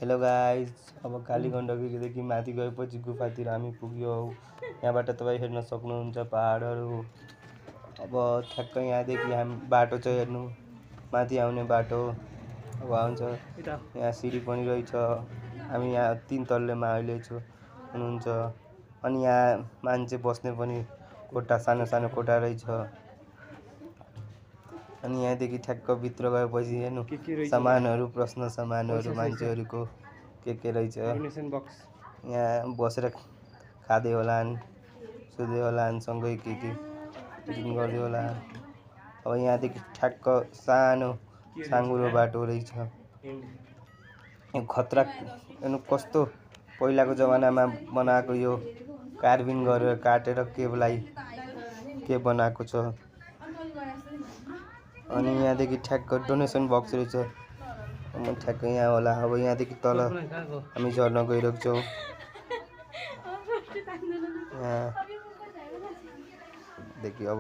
Hello guys, अब काली गण्डकीदेखि माथि गएपछि गुफातिर हामी पुग्यौँ। यहाँबाट तपाईँ हेर्न सक्नुहुन्छ पहाडहरू। अब ठ्याक्कै यहाँदेखि हामी बाटो छ हेर्नु, माथि आउने बाटो। अब आउँछ यहाँ सिडी पनि रहेछ। हामी यहाँ 3 तल्लेमा अहिले हुनुहुन्छ। अनि यहाँ मान्छे बस्ने पनि कोठा, सानो सानो कोठा रहेछ। अनि यहाँदेखि ठ्याक्क भित्र गएपछि हेर्नु सामानहरू, प्रश्न सामानहरू मान्छेहरूको के रहेछ। यहाँ बसेर खाँदै होलान्, सुत्दै होलान्, सँगै के गर्दै होला। अब यहाँदेखि ठ्याक्क सानो साँघुरो बाटो रहेछ। यो खतरा हेर्नु कस्तो पहिलाको जमानामा बनाएको, यो कार्भिङ गरेर काटेर के बनाएको छ। अनि यहाँदेखि ठ्याक्क डोनेसन बक्स रहेछ। ठ्याक्क यहाँ होला। अब यहाँदेखि तल हामी झर्न गइरहेको छौँ। यहाँदेखि अब